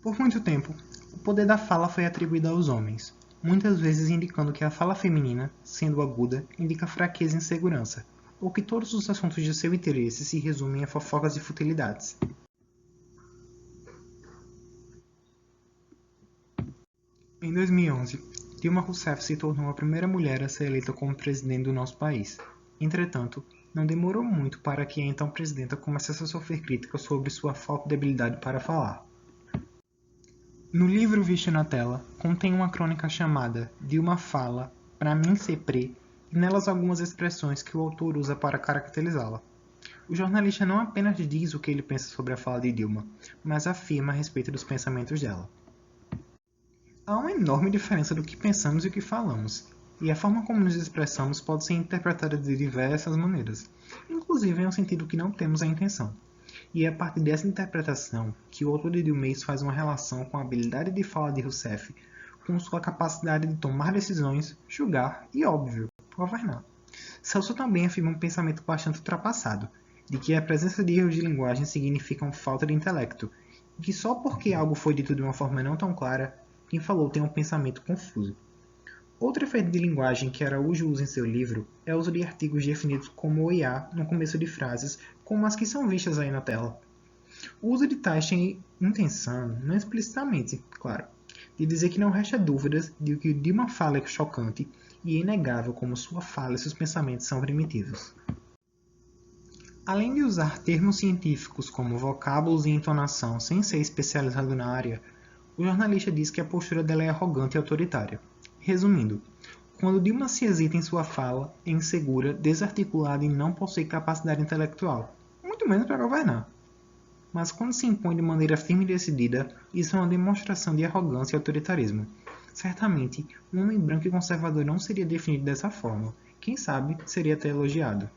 Por muito tempo, o poder da fala foi atribuído aos homens, muitas vezes indicando que a fala feminina, sendo aguda, indica fraqueza e insegurança, ou que todos os assuntos de seu interesse se resumem a fofocas e futilidades. Em 2011, Dilma Rousseff se tornou a primeira mulher a ser eleita como presidente do nosso país. Entretanto, não demorou muito para que a então presidenta começasse a sofrer críticas sobre sua falta de habilidade para falar. No livro visto na tela, contém uma crônica chamada Dilma Fala, Pra Mim Ser Prê, e nelas algumas expressões que o autor usa para caracterizá-la. O jornalista não apenas diz o que ele pensa sobre a fala de Dilma, mas afirma a respeito dos pensamentos dela. Há uma enorme diferença do que pensamos e o que falamos, e a forma como nos expressamos pode ser interpretada de diversas maneiras, inclusive em um sentido que não temos a intenção. E é a partir dessa interpretação que o autor de Dilmês faz uma relação com a habilidade de fala de Rousseff com sua capacidade de tomar decisões, julgar e, óbvio, governar. Celso também afirma um pensamento bastante ultrapassado, de que a presença de erros de linguagem significam falta de intelecto, e que só porque algo foi dito de uma forma não tão clara, quem falou tem um pensamento confuso. Outro efeito de linguagem que Araújo usa em seu livro é o uso de artigos definidos como OIA no começo de frases, como as que são vistas aí na tela. O uso de tais tem intenção, não explicitamente, claro, de dizer que não resta dúvidas de que Dilma fala é chocante e é inegável como sua fala e seus pensamentos são primitivos. Além de usar termos científicos como vocábulos e entonação sem ser especializado na área, o jornalista diz que a postura dela é arrogante e autoritária. Resumindo, quando Dilma se hesita em sua fala, é insegura, desarticulada e não possui capacidade intelectual, muito menos para governar. Mas quando se impõe de maneira firme e decidida, isso é uma demonstração de arrogância e autoritarismo. Certamente, um homem branco e conservador não seria definido dessa forma. Quem sabe, seria até elogiado.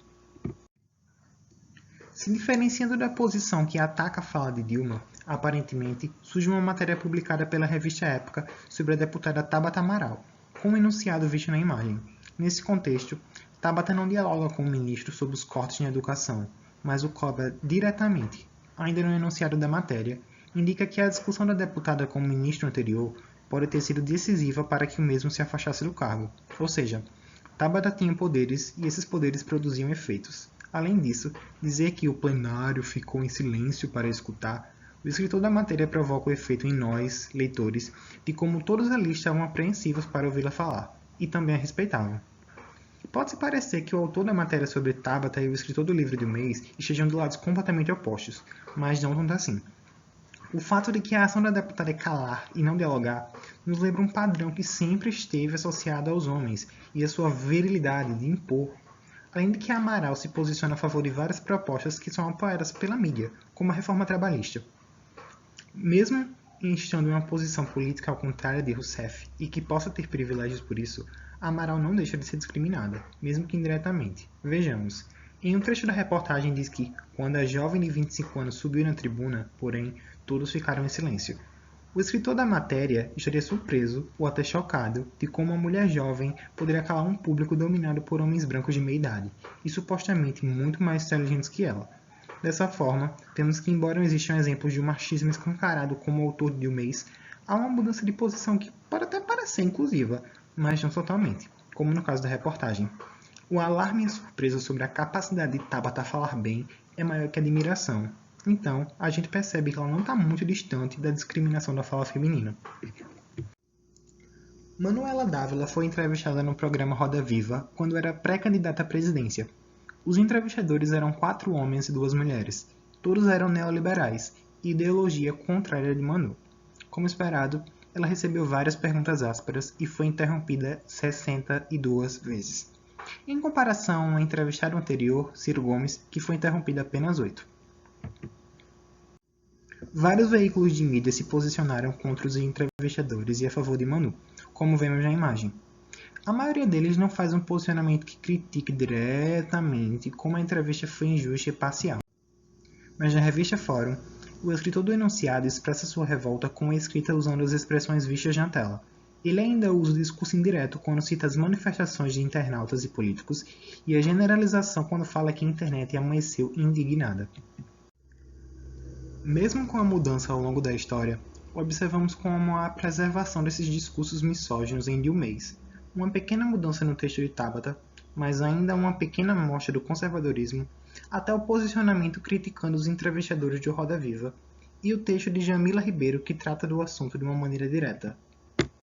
Se diferenciando da posição que ataca a fala de Dilma, aparentemente, surge uma matéria publicada pela revista Época sobre a deputada Tabata Amaral, com o enunciado visto na imagem. Nesse contexto, Tabata não dialoga com o ministro sobre os cortes na educação, mas o cobra diretamente. Ainda no enunciado da matéria, indica que a discussão da deputada com o ministro anterior pode ter sido decisiva para que o mesmo se afastasse do cargo, ou seja, Tabata tinha poderes e esses poderes produziam efeitos. Além disso, dizer que o plenário ficou em silêncio para escutar, o escritor da matéria provoca o efeito em nós, leitores, de como todos ali estavam apreensivos para ouvi-la falar, e também a respeitavam. Pode-se parecer que o autor da matéria sobre Tabata e o escritor do livro do mês estejam de lados completamente opostos, mas não tanto assim. O fato de que a ação da deputada é calar e não dialogar nos lembra um padrão que sempre esteve associado aos homens e a sua virilidade de impor. Além de que a Amaral se posiciona a favor de várias propostas que são apoiadas pela mídia, como a reforma trabalhista. Mesmo estando em uma posição política ao contrário de Rousseff e que possa ter privilégios por isso, a Amaral não deixa de ser discriminada, mesmo que indiretamente. Vejamos. Em um trecho da reportagem diz que, quando a jovem de 25 anos subiu na tribuna, porém, todos ficaram em silêncio. O escritor da matéria estaria surpreso, ou até chocado, de como uma mulher jovem poderia calar um público dominado por homens brancos de meia idade, e supostamente muito mais inteligentes que ela. Dessa forma, temos que, embora existam exemplos de um machismo escancarado como o autor de Dilmês, há uma mudança de posição que pode até parecer inclusiva, mas não totalmente, como no caso da reportagem. O alarme e a surpresa sobre a capacidade de Tabata falar bem é maior que a admiração. Então, a gente percebe que ela não está muito distante da discriminação da fala feminina. Manuela Dávila foi entrevistada no programa Roda Viva quando era pré-candidata à presidência. Os entrevistadores eram 4 homens e 2 mulheres. Todos eram neoliberais e ideologia contrária de Manu. Como esperado, ela recebeu várias perguntas ásperas e foi interrompida 62 vezes. Em comparação ao entrevistado anterior, Ciro Gomes, que foi interrompido apenas 8. Vários veículos de mídia se posicionaram contra os entrevistadores e a favor de Manu, como vemos na imagem. A maioria deles não faz um posicionamento que critique diretamente como a entrevista foi injusta e parcial. Mas na revista Fórum, o escritor do enunciado expressa sua revolta com a escrita usando as expressões vistas na tela. Ele ainda usa o discurso indireto quando cita as manifestações de internautas e políticos e a generalização quando fala que a internet amanheceu indignada. Mesmo com a mudança ao longo da história, observamos como a preservação desses discursos misóginos em Dilmês, uma pequena mudança no texto de Tabata, mas ainda uma pequena amostra do conservadorismo, até o posicionamento criticando os entrevistadores de Roda Viva, e o texto de Jamila Ribeiro que trata do assunto de uma maneira direta.